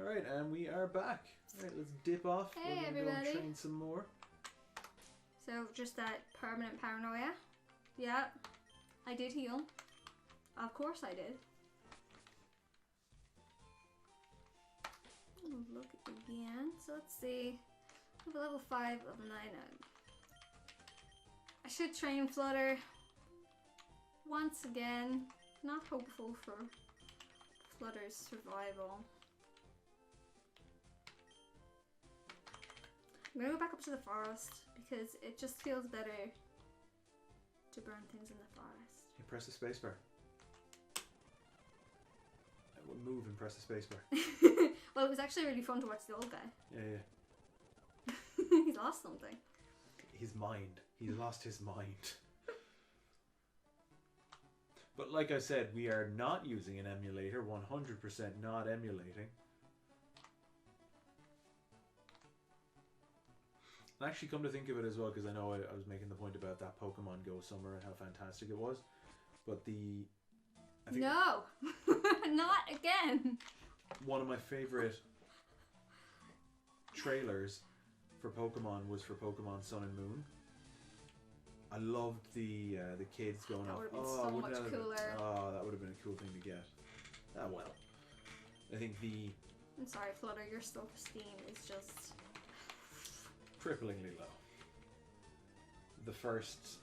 Alright, and we are back. Alright, let's dip off. Hey, We're gonna everybody. go and train some more. So, just that permanent paranoia. Yeah, I did heal. Of course I did. Look again. So let's see. We have a level 5, level 9. I should train Flutter once again. Not hopeful for Flutter's survival. I'm gonna go back up to the forest because it just feels better to burn things in the forest. You press the spacebar. I would move and press the spacebar. Well, it was actually really fun to watch the old guy. Yeah. He's lost something. His mind. He lost his mind. But like I said, we are not using an emulator. 100% not emulating. And actually, come to think of it as well, because I know I was making the point about that Pokemon Go Summer and how fantastic it was. But I think No! Not again! one of my favorite trailers for Pokemon was for Pokemon Sun and Moon. I loved the kids going That off. would have been so much cooler. Oh, that would have been a cool thing to get. Ah, well. I think I'm sorry, Flutter, your self-esteem is just... cripplingly low. The first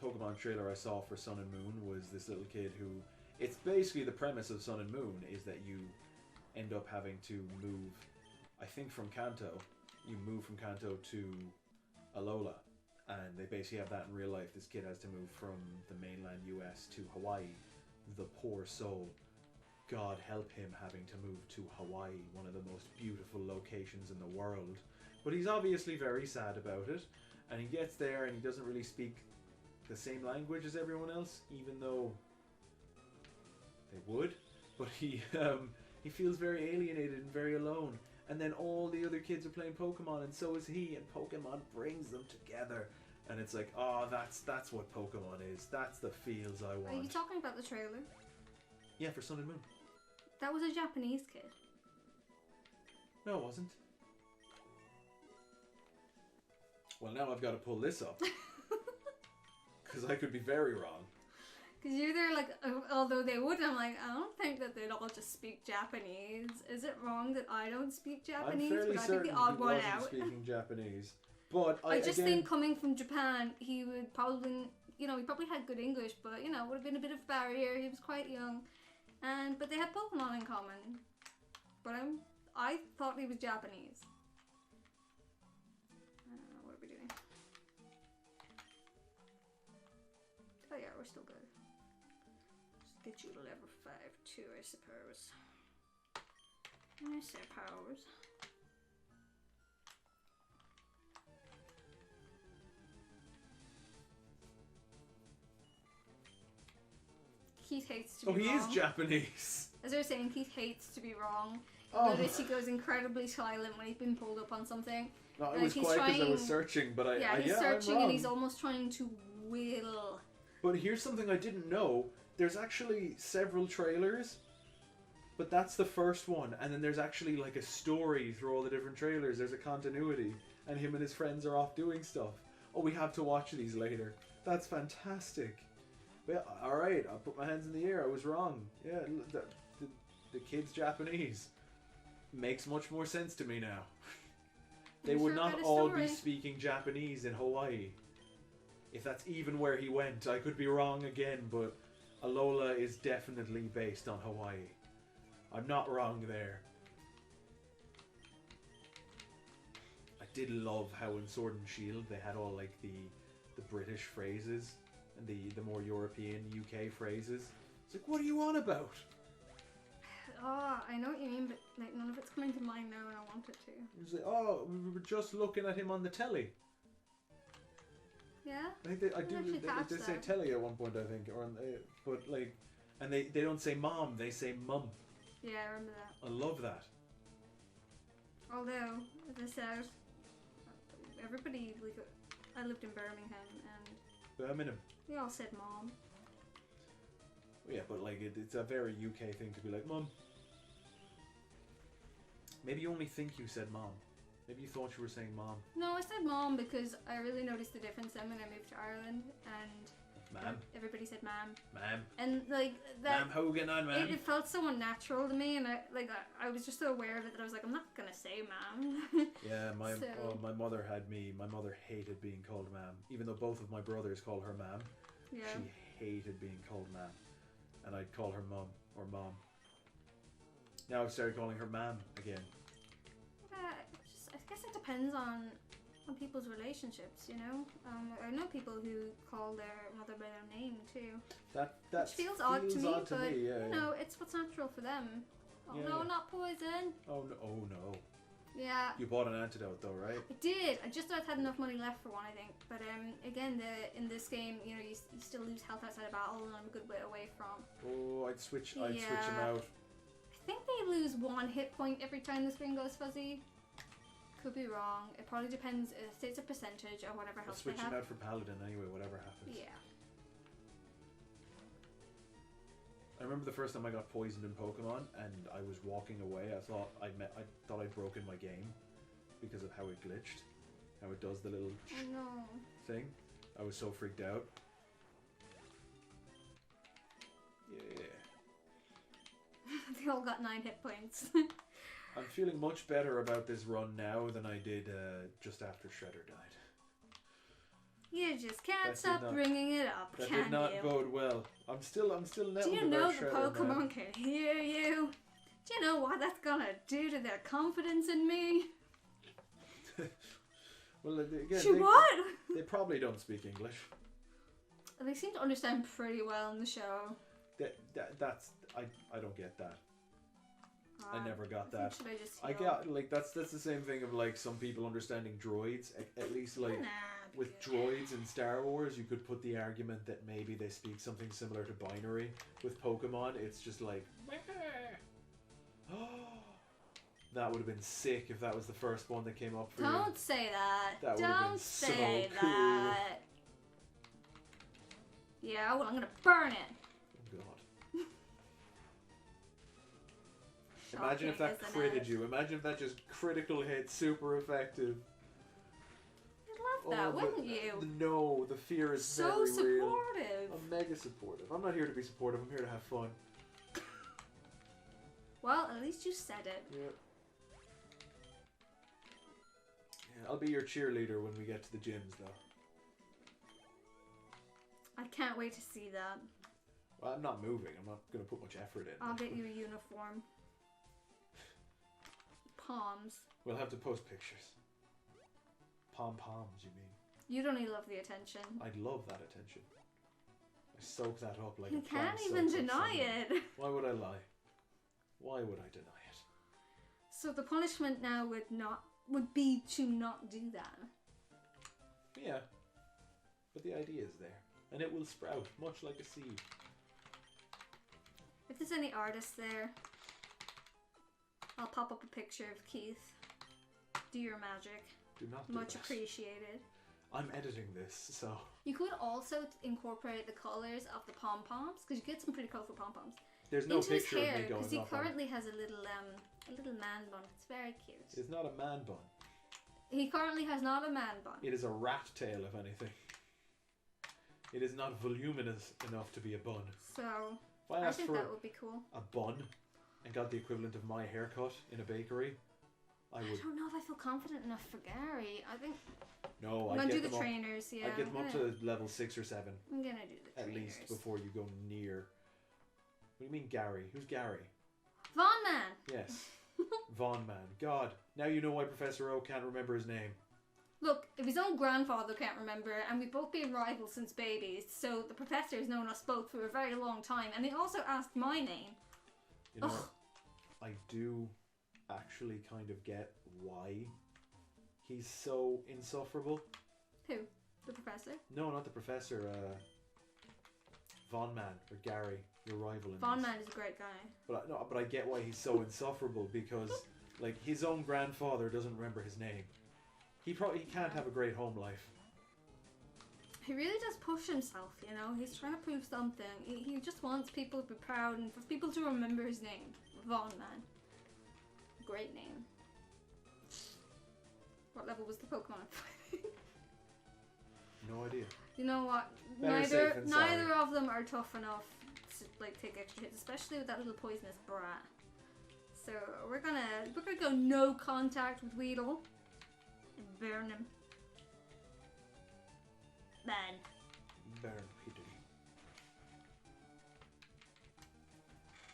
Pokemon trailer I saw for Sun and Moon was this little kid who... It's basically the premise of Sun and Moon is that you end up having to move, I think from Kanto, you move from Kanto to Alola. And they basically have that in real life. This kid has to move from the mainland US to Hawaii. The poor soul. God help him having to move to Hawaii, one of the most beautiful locations in the world. But he's obviously very sad about it. And he gets there and he doesn't really speak the same language as everyone else, even though they would. But he feels very alienated and very alone. And then all the other kids are playing Pokemon, and so is he, and Pokemon brings them together. And it's like, oh, that's what Pokemon is. That's the feels I want. Are you talking about the trailer? Yeah, for Sun and Moon. That was a Japanese kid. No, it wasn't. Well, now I've got to pull this up. Because I could be very wrong. Because you're there like, although they would, I'm like, I don't think that they'd all just speak Japanese. Is it wrong that I don't speak Japanese? I'm fairly Would I be certain the odd he one wasn't out? speaking Japanese. But I just think coming from Japan, he would probably, he probably had good English, but, would have been a bit of a barrier. He was quite young. But they had Pokemon in common. But I thought he was Japanese. What are we doing? Oh yeah, we're still good. Just get you to level 5 too, I suppose. I suppose. Keith hates to be wrong. he is Japanese. As I was saying, Keith hates to be wrong. Oh. Notice he goes incredibly silent when he's been pulled up on something. No, it was he's quiet because I was trying- searching, but He's I'm searching wrong. and he's almost trying to will. But here's something I didn't know. There's actually several trailers, but that's the first one. And then there's actually like a story through all the different trailers. There's a continuity. And him and his friends are off doing stuff. Oh, we have to watch these later. That's fantastic. But yeah, alright, I'll put my hands in the air. I was wrong. Yeah, the kid's Japanese. Makes much more sense to me now. They would not all be speaking Japanese in Hawaii. If that's even where he went. I could be wrong again, but Alola is definitely based on Hawaii. I'm not wrong there. I did love how in Sword and Shield they had all like the British phrases and the more European UK phrases. It's like, what are you on about? Oh, I know what you mean, but like none of it's coming to mind now and I want it to. It's like, oh, we were just looking at him on the telly. Yeah? I think they say telly at one point, I think, or but like, and they don't say mom, they say mum. Yeah, I remember that. I love that. Although, as I said, everybody, like, I lived in Birmingham and Birmingham. we all said mom. Yeah, but like it's a very UK thing to be like mum. Maybe you only think you said mom. Maybe you thought you were saying mom. No, I said mom because I really noticed the difference then when I moved to Ireland and Ma'am. everybody said ma'am. Ma'am. And like that, Ma'am, how you getting on, ma'am? it felt so unnatural to me, and I was just so aware of it that I was like, I'm not gonna say ma'am. Yeah, my So- my mother had me. My mother hated being called ma'am, even though both of my brothers call her ma'am. Yeah. She hated being called ma'am, and I'd call her mum or mom. Now I've started calling her ma'am again. I guess it depends on people's relationships, you know. I know people who call their mother by their name too. That Which feels odd to me, odd but yeah, you know, it's what's natural for them. Oh Yeah, no, yeah. not poison. Oh no! Oh no! Yeah. You bought an antidote though, right? I did. I just about had enough money left for one, I think. But again, in this game, you know, you still lose health outside of battle, and I'm a good way away from. Oh, I'd switch them out. I think they lose 1 hit point every time the screen goes fuzzy. Could be wrong. It probably depends. It's a percentage or whatever I'll health switch they them have. out for paladin anyway, whatever happens. Yeah. I remember the first time I got poisoned in Pokemon, and I was walking away. I thought I'd broken my game because of how it glitched, how it does the little I know. thing. I was so freaked out. Yeah. They all got 9 hit points. I'm feeling much better about this run now than I did just after Shredder died. You just can't That did stop not- bringing it up, That can did not you? bode well. I'm still nettled Do you about know the Shredder, Pokemon man. can hear you? Do you know what that's gonna do to their confidence in me? Well, again, What? they probably don't speak English. They seem to understand pretty well in the show. That's I don't get that. I never got I that. think should I just I heal? got like that's the same thing of like some people understanding droids. At least like Nah, with because- droids in Star Wars, you could put the argument that maybe they speak something similar to binary. With Pokemon, it's just like that would have been sick if that was the first one that came up for you. Don't say that. That would have been Don't so say cool. that. Yeah, well, I'm gonna burn it. Oh god. Imagine if that Shocking, isn't critted it? you. Imagine if that just critical hit, super effective. You'd love that, wouldn't you? No, the fear is So very real. supportive. I'm mega supportive. I'm not here to be supportive. I'm here to have fun. Well, at least you said it. Yeah. Yeah, I'll be your cheerleader when we get to the gyms, though. I can't wait to see that. Well, I'm not moving. I'm not going to put much effort in. I'll get you a uniform. Palms. We'll have to post pictures. Pom-poms, you mean? You'd only love the attention. I'd love that attention. I soak that up like You a plant can't even soaks up deny sunlight. it. Why would I lie? Why would I deny it? So the punishment now would be to not do that. Yeah. But the idea is there. And it will sprout, much like a seed. If there's any artists there, I'll pop up a picture of Keith. Do your magic. Do not do Much that. appreciated. I'm editing this, so... You could also incorporate the colours of the pom-poms, because you get some pretty colourful pom-poms. There's no into his picture of hair, me going because he up on it. currently has a little man bun. It's very cute. It's not a man bun. He currently has not a man bun. It is a rat tail, if anything. It is not voluminous enough to be a bun. So, If I I asked think for that would be cool. a bun and got the equivalent of my haircut in a bakery, I I would... don't know if I feel confident enough for Gary. I think No, I'm I'd gonna do get the them up. trainers. Yeah, I'd get them up to level 6 or 7, I'm gonna do the at trainers. least, before you go near... What do you mean Gary? Who's Gary? Von Man. Yes. Von Man. God, now you know why Professor O can't remember his name. Look, if his own grandfather can't remember, and we've both been rivals since babies, so the professor has known us both for a very long time, and he also asked my name. You know, Ugh. I do actually kind of get why he's so insufferable. Who? The professor? No, not the Professor. Von Man or Gary, your rival in Von this. Man is a great guy. But I get why he's so insufferable because, like, his own grandfather doesn't remember his name. He can't have a great home life. He really does push himself, you know? He's trying to prove something. He just wants people to be proud and for people to remember his name. Von Man. Great name. What level was the Pokemon fighting? No idea. You know what? Better safe than sorry. Neither of them are tough enough to like take extra hits, especially with that little poisonous brat. So we're gonna go no contact with Weedle and burn him. Burn. Burn Peter.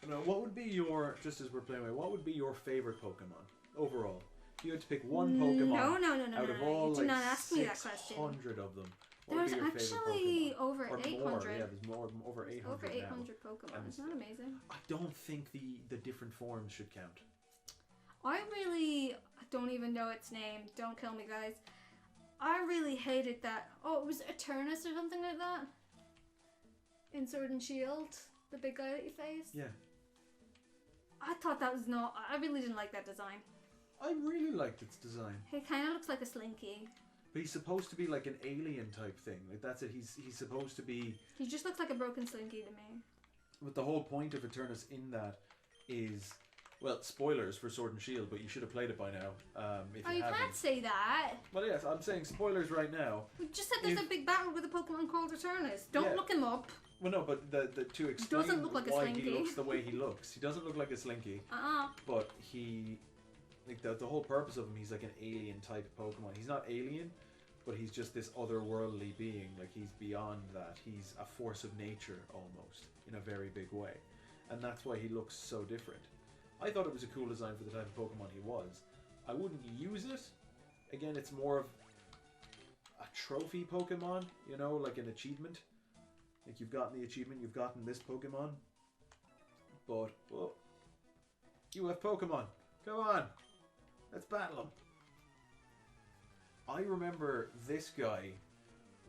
Now, what would be your, just as we're playing away, what would be your favorite Pokemon overall? If you had to pick one Pokemon out of all You did like not ask me that 600 of them, what There's would be your actually favorite Pokemon? over Or 800. more, yeah, there's more, over 800 Over 800 now. Pokemon. And Isn't that amazing? I don't think the different forms should count. I really don't even know its name. Don't kill me, guys. I really hated that. Oh, it was Eternus or something like that? In Sword and Shield? The big guy that you face? Yeah. I thought that was not... I really didn't like that design. I really liked its design. He kind of looks like a Slinky. But he's supposed to be like an alien type thing. Like that's it. He's supposed to be... He just looks like a broken Slinky to me. But the whole point of Eternus in that is... Well, spoilers for Sword and Shield, but you should have played it by now. If you haven't. Can't say that. Well, yes, I'm saying spoilers right now. We just said there's a big battle with a Pokemon called Eternus. Don't look him up. Well, no, but to explain Doesn't look like a why Slinky. he looks the way he looks. He doesn't look like a Slinky. But he... Like, the whole purpose of him, he's like an alien type Pokemon. He's not alien, but he's just this otherworldly being. Like, he's beyond that. He's a force of nature, almost, in a very big way. And that's why he looks so different. I thought it was a cool design for the type of Pokemon he was. I wouldn't use it. Again, it's more of a trophy Pokemon, you know, like an achievement. Like, you've gotten the achievement, you've gotten this Pokemon. But, well, you have Pokemon. Come on. Let's battle him. I remember this guy.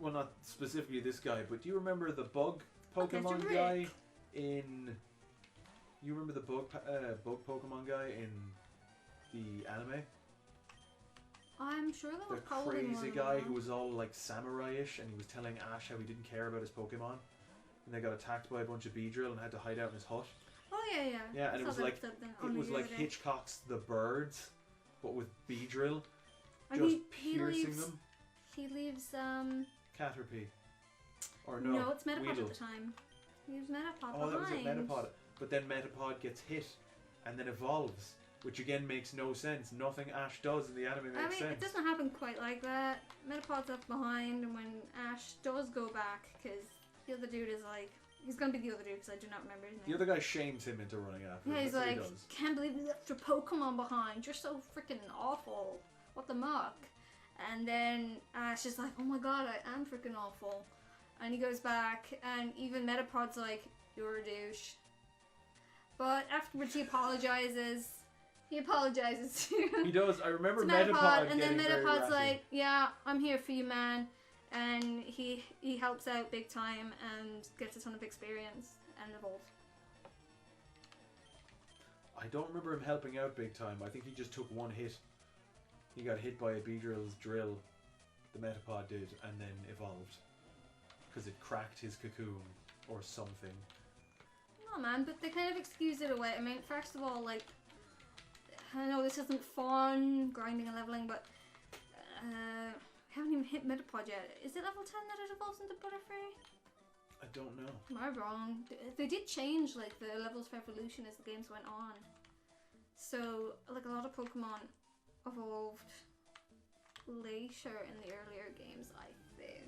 Well, not specifically this guy, but do you remember the bug Pokemon guy in... You remember the bug Pokemon guy in the anime? I'm sure there was The probably crazy more guy than who one. was all like samurai-ish, and he was telling Ash how he didn't care about his Pokemon. And they got attacked by a bunch of Beedrill and had to hide out in his hut. Oh yeah, yeah. Yeah, and it was like Hitchcock. Hitchcock's The Birds, but with Beedrill, And just he piercing leaves, them. He leaves Caterpie. Or no, No, it's Metapod Weedle. at the time. He leaves Metapod Oh, that was behind. it, Metapod. But then Metapod gets hit and then evolves, which again makes no sense. Nothing Ash does in the anime makes sense. It doesn't happen quite like that. Metapod's left behind, and when Ash does go back, because the other dude is like, he's gonna be the other dude because I do not remember his name. The other guy shames him into running after him. Yeah, he's That's what like, he does. can't believe you left your Pokemon behind. You're so freaking awful. What the muck? And then Ash is like, oh my god, I am freaking awful. And he goes back, and even Metapod's like, you're a douche. But afterwards he apologizes. He apologizes to He does. I remember to Metapod and then getting very Metapod's ratty. like, yeah, I'm here for you, man. And he helps out big time and gets a ton of experience and evolves. I don't remember him helping out big time. I think he just took one hit. He got hit by a Beedrill's drill, the Metapod did, and then evolved. Because it cracked his cocoon or something. No, man, but they kind of excuse it away. I mean, first of all, like, I know this isn't fun, grinding and leveling, but I haven't even hit Metapod yet. Is it level 10 that it evolves into Butterfree? I don't know. Am I wrong? They did change, like, the levels for evolution as the games went on. So, like, a lot of Pokemon evolved later in the earlier games, I think.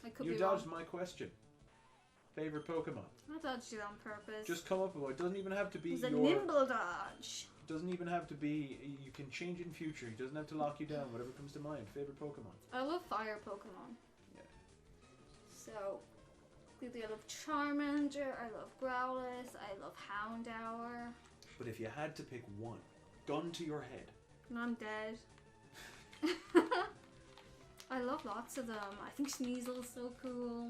I could You be dodged wrong. my question. Favorite Pokemon? I dodged it on purpose. Just come up with one. It doesn't even have to be it was a your... nimble dodge. Doesn't even have to be... You can change in future. It doesn't have to lock you down. Whatever comes to mind. Favorite Pokemon? I love fire Pokemon. Yeah. So, clearly I love Charmander, I love Growlithe, I love Houndour. But if you had to pick one, gun to your head. And I'm dead. I love lots of them. I think Sneasel's so cool.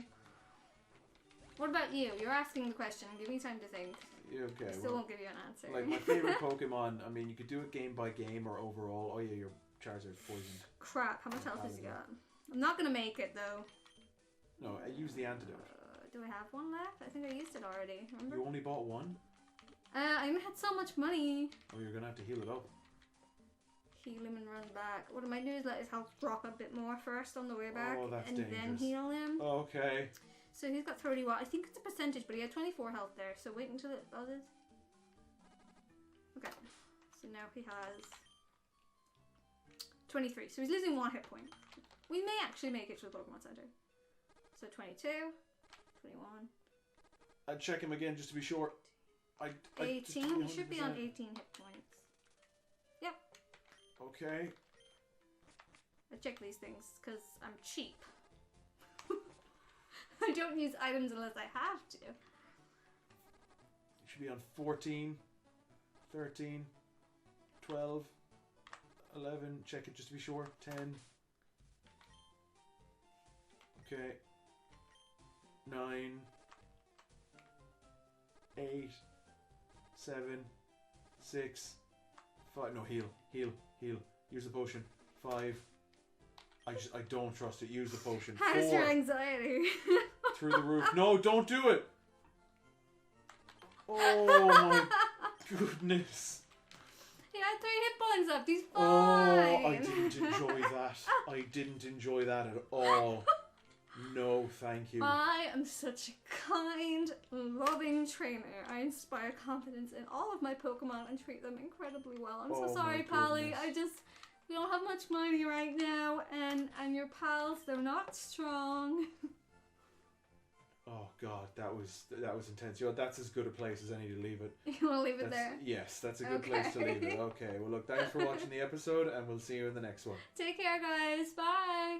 What about you? You're asking the question. Give me time to think. Yeah, okay. I still won't give you an answer. Like, my favorite Pokemon, I mean, you could do it game by game or overall. Oh yeah, your Charizard's poisoned. Crap, how much health has he got? I'm not gonna make it though. No, I used the antidote. Do I have one left? I think I used it already. Remember? You only bought one? I only had so much money. Oh, you're gonna have to heal it up. heal him and run back. What I might do is let his health drop a bit more first on the way back, Oh, that's and then dangerous. heal him. Okay. So he's got 31. I think it's a percentage, but he had 24 health there. So wait until it buzzes. Okay. So now he has 23. So he's losing 1 hit point. We may actually make it to the Pokemon Center. So 22, 21. I'd check him again just to be sure. 18. He should be on 18 hit points. Yep. Okay. I check these things because I'm cheap. I don't use items unless I have to. He should be on 14, 13, 12, 11. Check it just to be sure. 10. Okay. 9, 8, 7, 6, 5. No, heal. Use the potion. 5. I don't trust it. Use the potion. How's 4. your anxiety? Through the roof. No, don't do it. Oh my goodness. He had 3 hit points left. He's fine. Oh, I didn't enjoy that. I didn't enjoy that at all. No, thank you. I am such a kind, loving trainer. I inspire confidence in all of my Pokemon and treat them incredibly well. I'm so Oh sorry, my Pally. goodness. We don't have much money right now, and your pals, they're not strong. Oh god, that was intense. You know, that's as good a place as any to leave it. You want to leave it there? Yes, that's a good place to leave it. Okay, well look, thanks for watching the episode, and we'll see you in the next one. Take care, guys. Bye.